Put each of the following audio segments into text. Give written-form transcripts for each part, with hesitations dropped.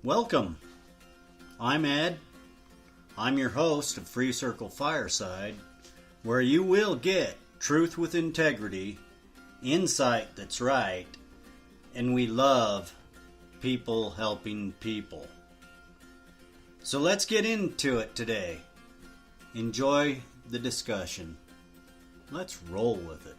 Welcome. I'm Ed. I'm your host of FreeCircle Fireside, where you will get truth with integrity, insight that's right, and we love people helping people. So let's get into it today. Enjoy the discussion. Let's roll with it.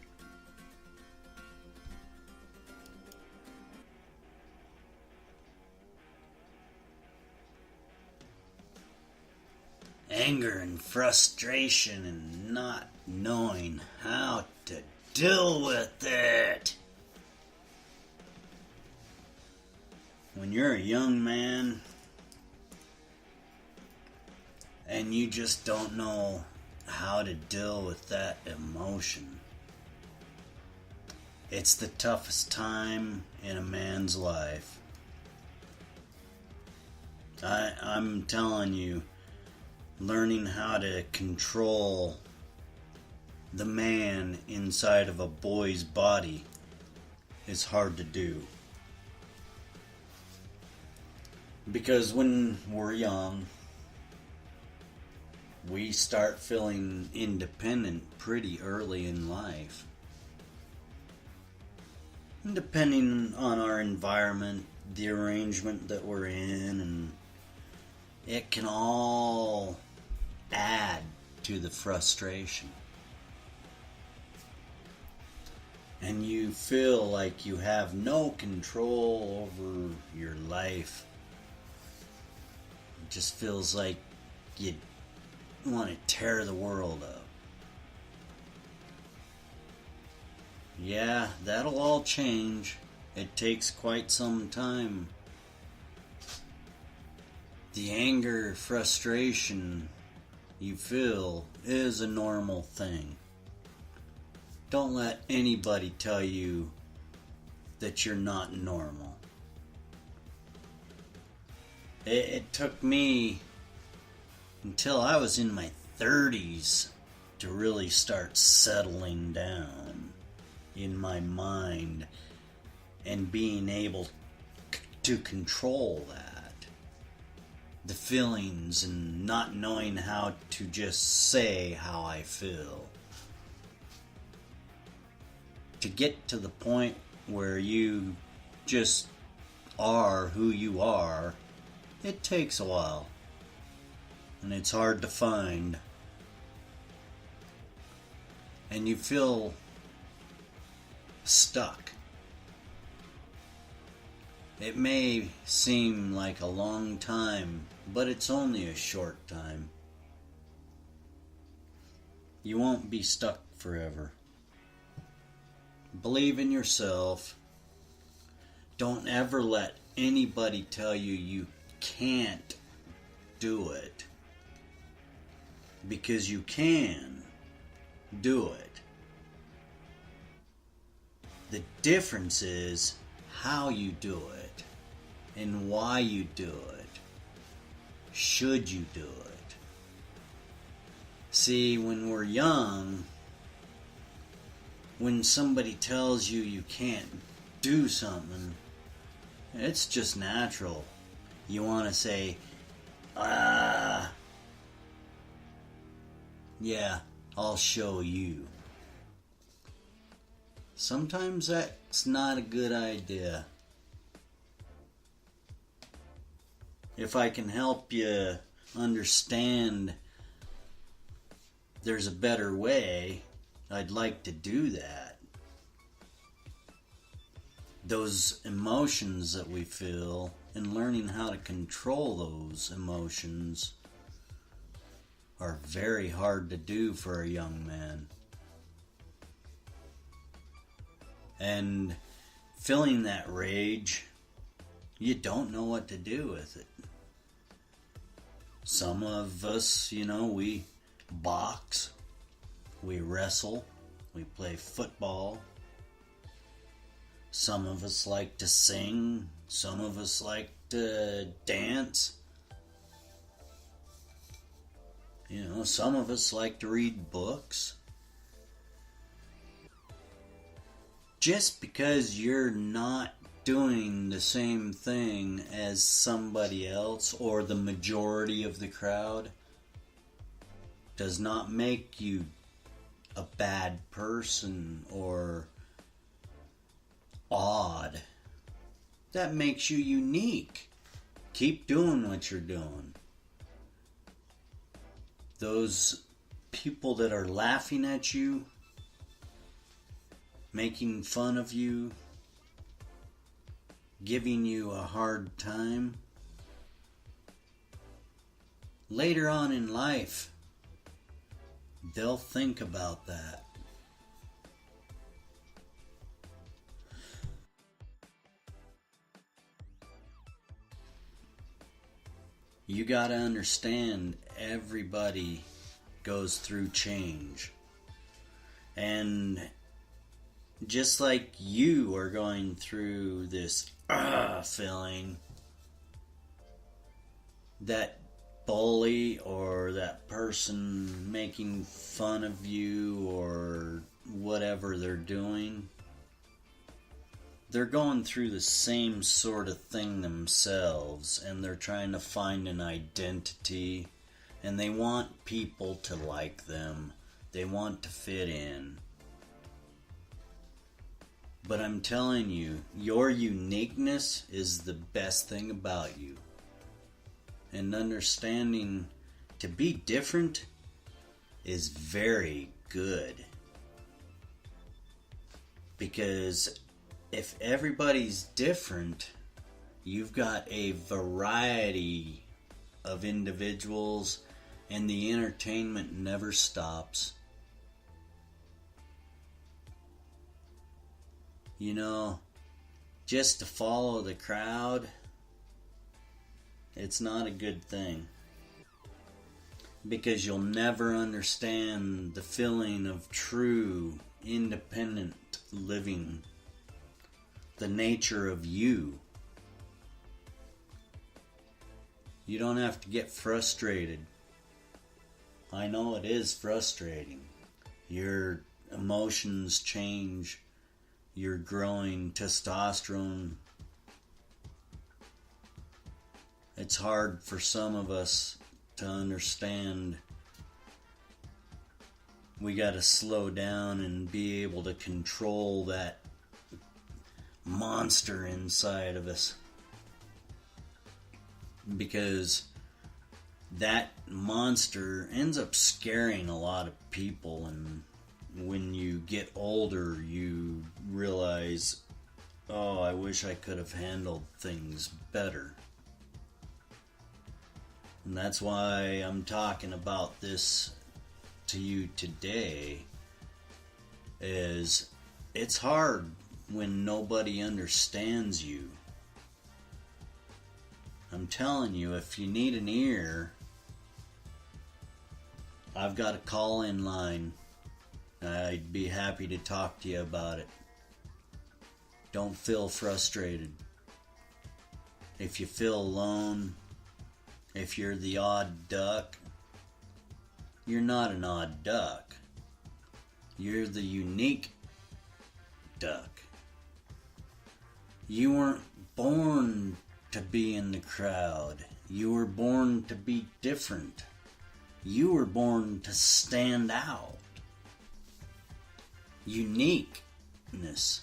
Anger and frustration and not knowing how to deal with it. When you're a young man and you just don't know how to deal with that emotion, it's the toughest time in a man's life. I'm telling you, learning how to control the man inside of a boy's body is hard to do. Because when we're young, we start feeling independent pretty early in life. And depending on our environment, the arrangement that we're in, and it can all add to the frustration. And you feel like you have no control over your life. It just feels like you want to tear the world up. Yeah, that'll all change. It takes quite some time. The anger, frustration you feel is a normal thing. Don't let anybody tell you that you're not normal. It took me until I was in my 30s to really start settling down in my mind and being able to control that. The feelings and not knowing how to just say how I feel. To get to the point where you just are who you are, it takes a while. And it's hard to find. And you feel stuck. It may seem like a long time, but it's only a short time. You won't be stuck forever. Believe in yourself. Don't ever let anybody tell you you can't do it. Because you can do it. The difference is how you do it and why you do it. Should you do it? See, when we're young, when somebody tells you you can't do something, it's just natural. You want to say, yeah, I'll show you. Sometimes that's not a good idea. If I can help you understand there's a better way, I'd like to do that. Those emotions that we feel and learning how to control those emotions are very hard to do for a young man. And feeling that rage, you don't know what to do with it. Some of us, we box, we wrestle, we play football. Some of us like to sing, some of us like to dance. Some of us like to read books. Just because you're not doing the same thing as somebody else or the majority of the crowd does not make you a bad person or odd. That makes you unique. Keep doing what you're doing. Those people that are laughing at you, making fun of you, giving you a hard time, later on in life, they'll think about that. You gotta understand, everybody goes through change. And just like you are going through this feeling, that bully or that person making fun of you or whatever they're doing, they're going through the same sort of thing themselves, and they're trying to find an identity, and they want people to like them. They want to fit in. But I'm telling you, your uniqueness is the best thing about you. And understanding to be different is very good. Because if everybody's different, you've got a variety of individuals, and the entertainment never stops. You know, just to follow the crowd, it's not a good thing. Because you'll never understand the feeling of true, independent living. The nature of you. You don't have to get frustrated. I know it is frustrating. Your emotions change. You're growing testosterone. It's hard for some of us to understand. We gotta slow down and be able to control that monster inside of us, because that monster ends up scaring a lot of people, and when you get older you realize, oh, I wish I could have handled things better. And that's why I'm talking about this to you today, is it's hard when nobody understands you. I'm telling you, if you need an ear, I've got a call-in line. I'd be happy to talk to you about it. Don't feel frustrated. If you feel alone, if you're the odd duck, you're not an odd duck. You're the unique duck. You weren't born to be in the crowd. You were born to be different. You were born to stand out. Uniqueness.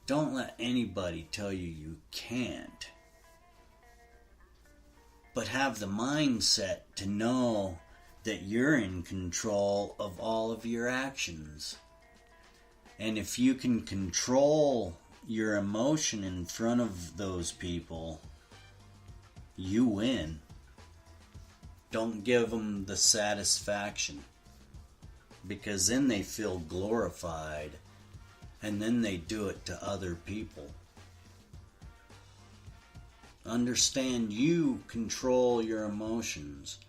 Don't let anybody tell you you can't. But have the mindset to know that you're in control of all of your actions. And if you can control your emotion in front of those people, you win. Don't give them the satisfaction, because then they feel glorified, and then they do it to other people. Understand you control your emotions.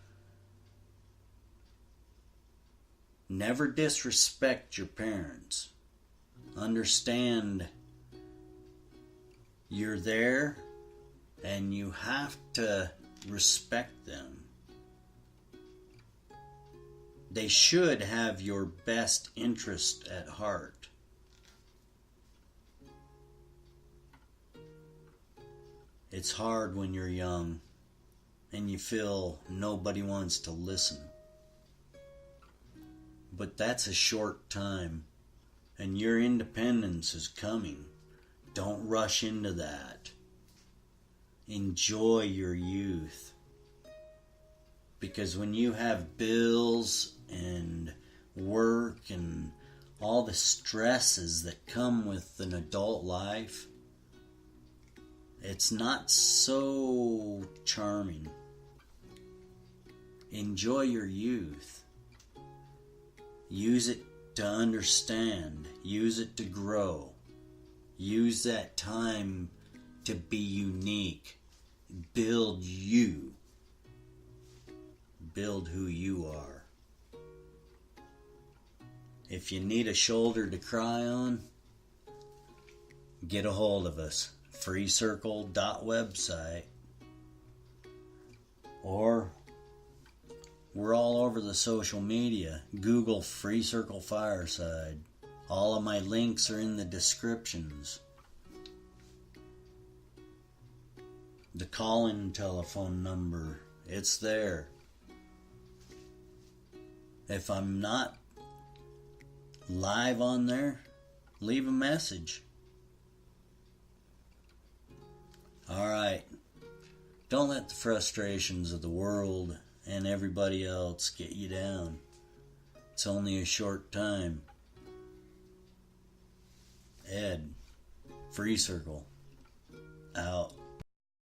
Never disrespect your parents. Understand you're there and you have to respect them. They should have your best interest at heart. It's hard when you're young and you feel nobody wants to listen. But that's a short time, and your independence is coming. Don't rush into that. Enjoy your youth. Because when you have bills and work and all the stresses that come with an adult life, it's not so charming. Enjoy your youth. Use it to understand. Use it to grow. Use that time to be unique. Build you. Build who you are. If you need a shoulder to cry on, get a hold of us. FreeCircle.website. Or we're all over the social media. Google FreeCircle Fireside. All of my links are in the descriptions. The call-in telephone number, it's there. If I'm not live on there, leave a message. Alright, don't let the frustrations of the world and everybody else get you down. It's only a short time. Ed, FreeCircle.